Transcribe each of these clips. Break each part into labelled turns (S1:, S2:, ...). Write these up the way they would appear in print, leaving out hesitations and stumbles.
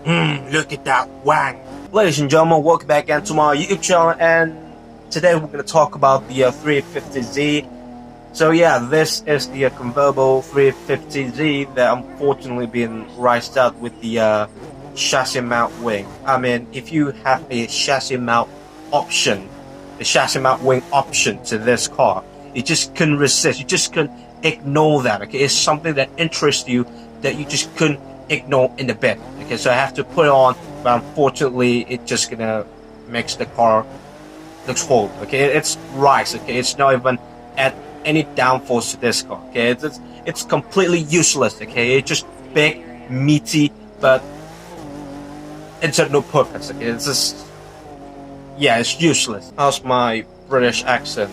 S1: Look at that wang. Ladies and gentlemen, welcome back into my YouTube channel, and today we're going to talk about the 350Z. So yeah, this is the convertible 350Z that unfortunately been riced out with the chassis mount wing. I mean, if you have a chassis mount option, the chassis mount wing option to this car, you just couldn't resist, you just couldn't ignore that, okay? It's something that interests you that you just couldn't ignore in the bed. Okay, so I have to put it on, but unfortunately it just gonna makes the car looks horrible. Okay, it's rice. Okay, it's not even at any downforce to this car. Okay, it's completely useless. Okay, it's just big, meaty, but it's got no purpose. Okay, it's just, yeah, it's useless. How's my British accent?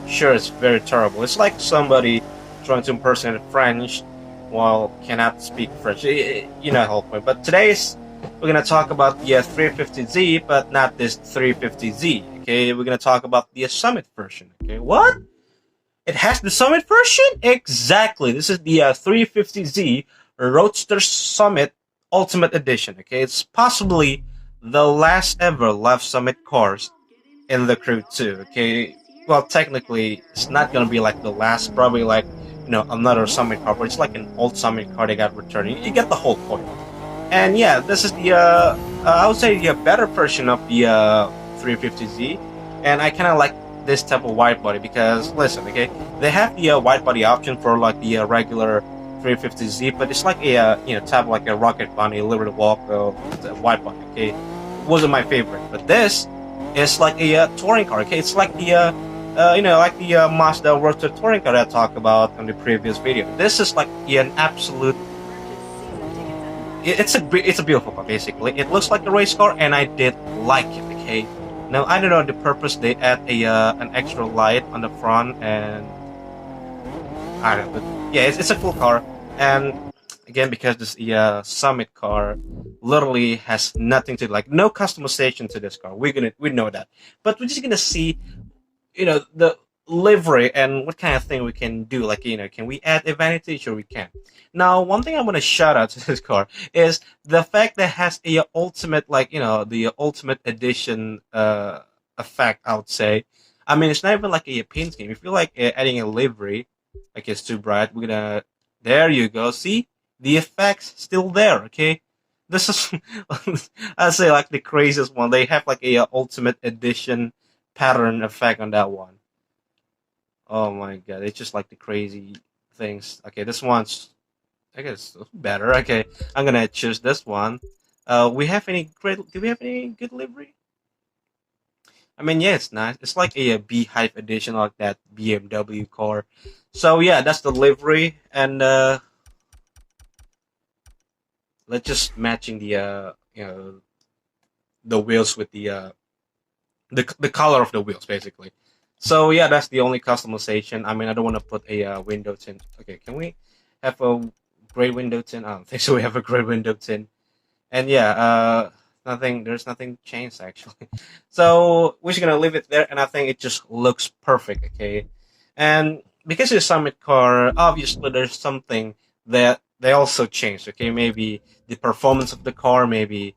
S1: Sure, it's very terrible. It's like somebody trying to impersonate French while cannot speak French. You know the whole point. But we're gonna talk about the 350Z, but not this 350Z. Okay, we're gonna talk about the Summit version. Okay, what? It has the Summit version? Exactly. This is the 350Z Roadster Summit Ultimate Edition. Okay, it's possibly the last ever Live Summit cars in the Crew 2. Okay, well, technically, it's not gonna be like the last. Probably like, you know, another Summit car, but it's like an old Summit car they got returned. You get the whole point. And yeah, this is the I would say the better version of the 350Z, and I kind of like this type of wide body because, listen, okay, they have the wide body option for like the regular 350Z, but it's like a you know, type of like a rocket bunny, Liberty Walk, wide body. Okay, it wasn't my favorite, but this is like a touring car. Okay, it's like the you know, like the Mazda Roadster touring car that I talked about in the previous video. This is like an absolute. It's a beautiful car. Basically, it looks like a race car, and I did like it. Okay, now I don't know the purpose they add a an extra light on the front, and I don't know, but yeah, it's a cool car. And again, because this Summit car literally has nothing to, like, no customization to this car. We know that, but we're just gonna see, you know, the livery and what kind of thing we can do. Like, you know, can we add a vanity? Sure, we can. Now, one thing I'm gonna shout out to this car is the fact that it has a ultimate, like, you know, the ultimate edition effect, I would say. I mean, it's not even like a paint scheme. If you like adding a livery, like it's too bright, we're gonna, there you go. See, the effects still there. Okay, this is I'd say like the craziest one. They have like a ultimate edition pattern effect on that one. Oh my god, it's just like the crazy things. Okay, this one's, I guess, better. Okay, I'm gonna choose this one. We have any great? Do we have any good livery? I mean, yeah, it's nice. It's like a Beehive edition, like that BMW car. So yeah, that's the livery, and let's just matching the you know, the wheels with the color of the wheels, basically. So yeah, that's the only customization. I mean, I don't want to put a window tint. Okay, can we have a gray window tint? I don't think so. We have a gray window tint, and yeah, nothing. There's nothing changed actually. So we're just gonna leave it there, and I think it just looks perfect. Okay, and because it's a Summit car, obviously there's something that they also changed. Okay, maybe the performance of the car, maybe,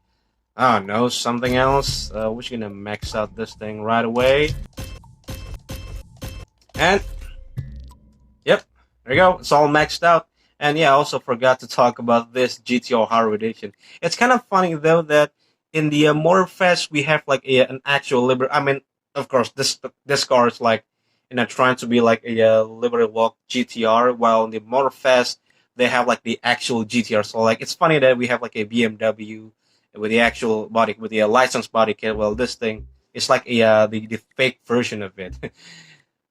S1: I don't know, something else. We're just gonna max out this thing right away. And yep, there you go. It's all maxed out. And yeah, I also forgot to talk about this GTR Horror Edition. It's kind of funny though that in the Motorfest we have like an actual Liberty. I mean, of course, this car is like, you know, trying to be like a Liberty Walk GTR, while in the Motorfest they have like the actual GTR. So like, it's funny that we have like a BMW with the actual body, with the licensed body kit. Well, this thing is like a the fake version of it.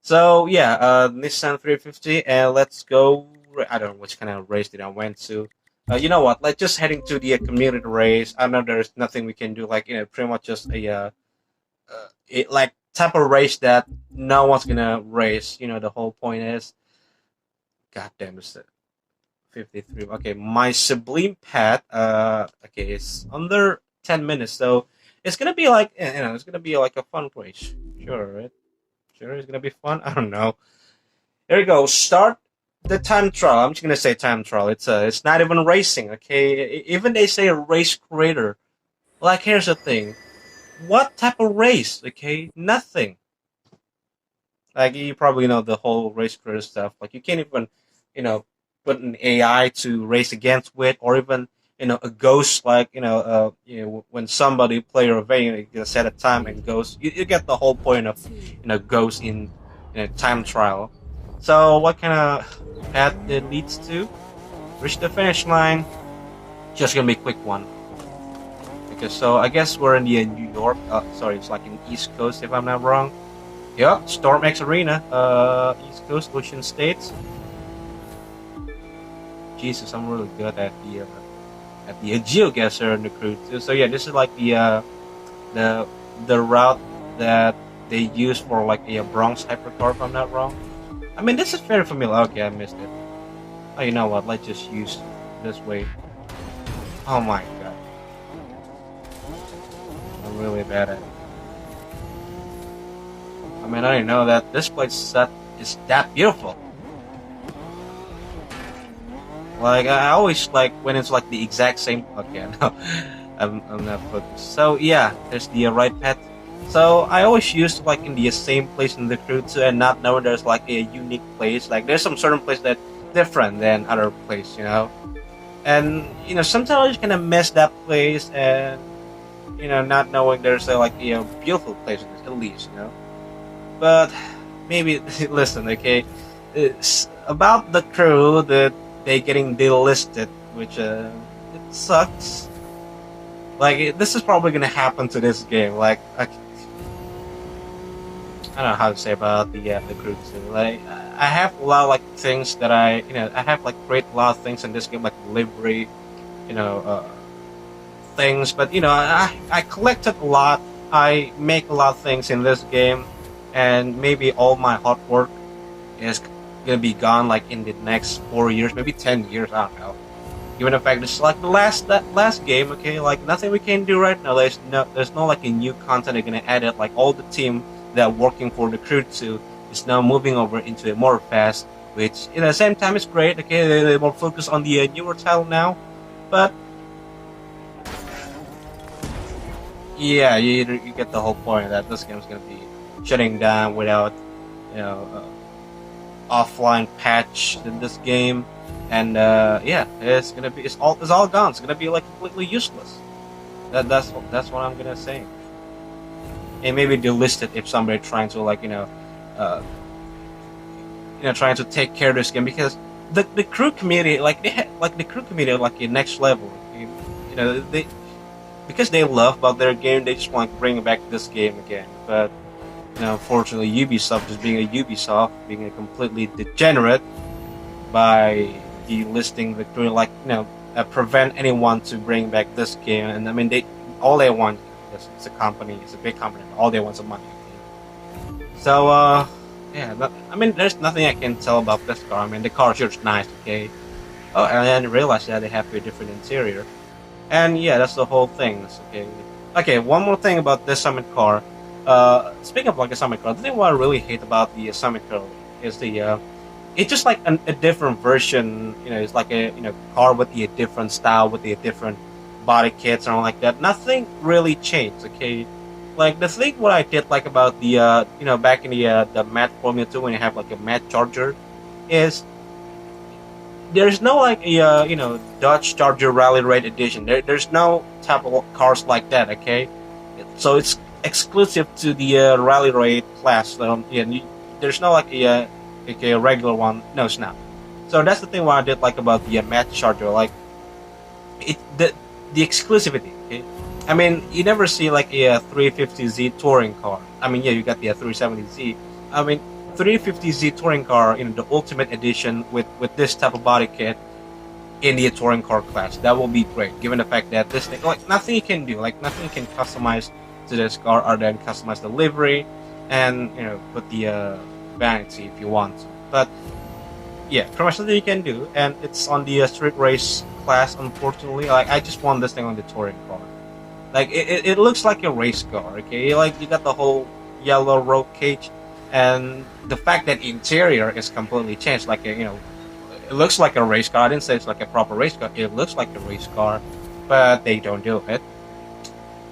S1: So yeah, Nissan 350, and let's go. I don't know which kind of race did I went to. You know what? Let's just heading to the community race. I know there's nothing we can do. Like, you know, pretty much just a like type of race that no one's gonna race. You know, the whole point is, God damn, it's 53. Okay, my Sublime pad. Okay, it's under 10 minutes, so it's gonna be like, you know, it's gonna be like a fun race. Sure, right? Sure, it's gonna be fun. I don't know. There you go. Start the time trial. I'm just gonna say time trial. It's not even racing. Okay, even they say a race creator. Like here's the thing. What type of race? Okay, nothing. Like you probably know the whole race creator stuff. Like you can't even, you know, put an AI to race against with, or even a ghost. Like when somebody play your venue, you can set a time and ghost. You get the whole point of ghost in a time trial. So what kind of path it leads to? Reach the finish line. Just gonna be a quick one. Because so I guess we're in the New York. Sorry, it's like in East Coast if I'm not wrong. Yeah, Storm X Arena, East Coast, Ocean States. Jesus, I'm really good at the geoguessr and the crew too. So yeah, this is like the the route that they use for like a Bronx hypercar, if I'm not wrong. I mean, this is very familiar. Okay, I missed it. Oh, you know what? Let's just use this way. Oh my god, I'm really bad at it. I mean, I didn't know that this place set is that beautiful. Like I always like when it's like the exact same. Okay, no, I'm not focused. So yeah, there's the right path. So I always used like in the same place in the crew too, and not knowing there's like a unique place. Like there's some certain place that different than other place, And sometimes I just kind of miss that place, and not knowing there's like a beautiful place at least. But maybe listen, okay, it's about the crew that they getting delisted, which it sucks. Like this is probably gonna happen to this game. Like I don't know how to say about the crew too. Like I have a lot of like things that I have like create a lot of things in this game, like livery, you know, uh, things. But I collected a lot. I make a lot of things in this game, and maybe all my hard work is gonna be gone like in the next 4 years, maybe 10 years. I don't know. Given the fact it's like the last game, okay, like nothing we can do right now. There's no like a new content they're gonna add it. Like all the team that working for the crew 2 is now moving over into a more fast, which at the same time is great. Okay, they're more focused on the newer title now, but yeah, you get the whole point that this game's gonna be shutting down without you know offline patch in this game, and yeah, it's all gone. It's gonna be like completely useless. That's what I'm gonna say. And maybe delist it if somebody trying to like uh, trying to take care of this game, because the crew community like the crew community like the next level. They because they love about their game, they just want to bring back this game again. But unfortunately, Ubisoft just being a Ubisoft, being a completely degenerate by delisting the crew, like prevent anyone to bring back this game. And I mean, they want is it's a company, it's a big company, all they want is money. So yeah, I mean, there's nothing I can tell about this car. I mean, the car sure is nice, okay. Oh, and then realize that they have a different interior, and yeah, that's the whole thing. Okay. Okay, one more thing about this Summit car. Speaking of like a Summit car, the thing what I really hate about the Summit car is it's just like a different version. It's like a car with a different style, with a different body kits and all like that. Nothing really changed. Okay, like the thing what I did like about the back in the Matte Formula 2 when you have like a Matte Charger is there's no like a Dodge Charger Rally Raid Edition. There's no type of cars like that. Okay, so it's exclusive to the Rally Raid class. Yeah, there's no like a regular one. No, it's not. So that's the thing what I did like about the Matte Charger. Like the exclusivity. Okay, I mean you never see like a 350Z touring car. I mean yeah, you got the 370Z. I mean 350Z touring car in the Ultimate Edition with this type of body kit in the touring car class. That will be great, given the fact that this thing, like nothing you can do, like nothing you can customize to this car other than customize the livery and put the vanity if you want to. But yeah, pretty much nothing you can do, and it's on the street race class. Unfortunately, like I just want this thing on the touring car. Like it looks like a race car. Okay, like you got the whole yellow roll cage, and the fact that interior is completely changed, like It looks like a race car. I didn't say it's like a proper race car. It looks like a race car, but they don't do it.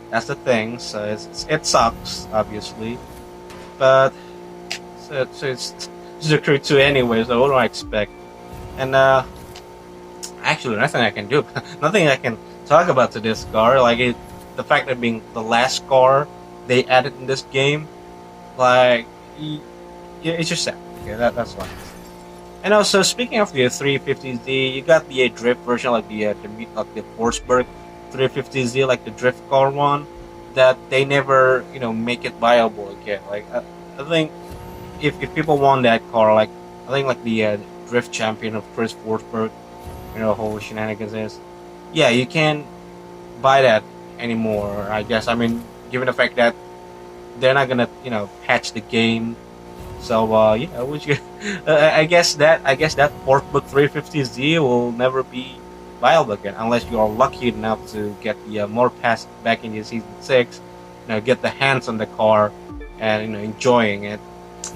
S1: That's the thing. So it sucks, obviously. But so it's the Crew 2 anyway. So what do I expect? And actually, nothing I can do. Nothing I can talk about to this car. Like the fact that being the last car they added in this game, like it's just sad. Okay, that's why. And also, speaking of the 350Z, you got the drift version, like the Forsberg 350Z, like the drift car one, that they never, make it viable again. Like I think if people want that car, like I think like the drift champion of Chris Forsberg, whole shenanigans is, yeah, you can't buy that anymore. I guess. I mean, given the fact that they're not gonna, patch the game. So which I guess that Forsberg 350Z will never be viable again unless you are lucky enough to get the more pass back in the season 6, get the hands on the car and enjoying it.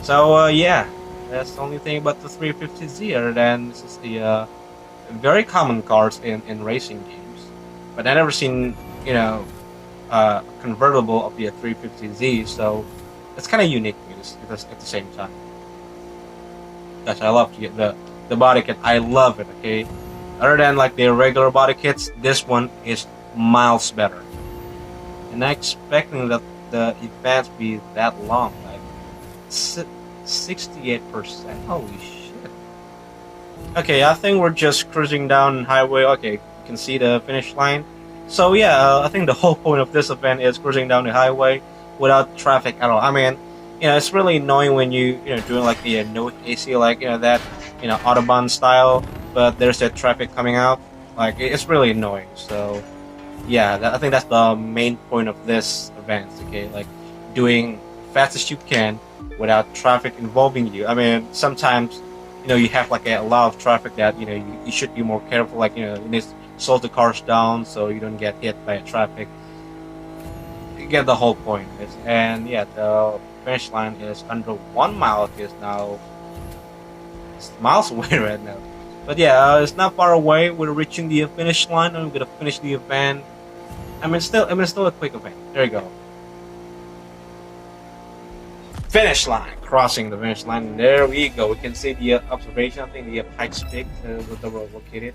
S1: So yeah, that's the only thing about the 350Z. Other than this is the very common cars in racing games, but I never seen convertible of the 350Z. So it's kind of unique at the same time. Gosh, I love the body kit. I love it. Okay, other than like the regular body kits, this one is miles better. And not expecting that the events be that long, like 68%. Holy shit. Okay, I think we're just cruising down highway. Okay, you can see the finish line. So yeah, I think the whole point of this event is cruising down the highway without traffic at all. I mean, it's really annoying when you doing like the no AC, like that Autobahn style, but there's that traffic coming out. Like it's really annoying. So yeah, I think that's the main point of this event. Okay, like doing fast as you can without traffic involving you. I mean, sometimes you have like a lot of traffic that you should be more careful. Like you need to slow the cars down so you don't get hit by traffic. You get the whole point. And yeah, the finish line is under 1 mile. It is now miles away right now. But yeah, it's not far away. We're reaching the finish line. I'm gonna finish the event. I mean, still a quick event. There you go. Finish line. Crossing the finish line. And there we go. We can see the observation. I think the Pikes Peak with the road located.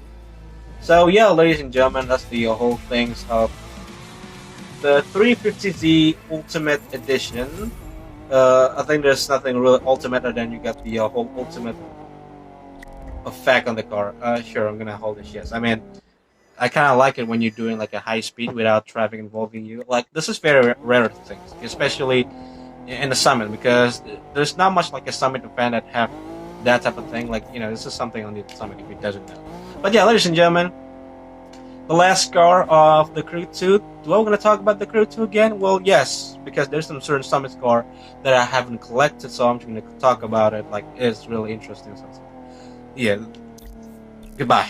S1: So yeah, ladies and gentlemen, that's the whole things of the 350Z Ultimate Edition. I think there's nothing really ultimate other than you got the whole ultimate effect on the car. Sure, I'm gonna hold this. Yes, I mean, I kind of like it when you're doing like a high speed without traffic involving you. Like this is very rare things, especially in the summit, because there's not much like a summit event that have that type of thing. Like this is something on the summit if you doesn't know. But yeah, ladies and gentlemen, the last car of the Crew 2. Do I want to talk about the Crew 2 again? Well, yes, because there's some certain summit car that I haven't collected, so I'm just going to talk about it. Like, it's really interesting. Yeah, goodbye.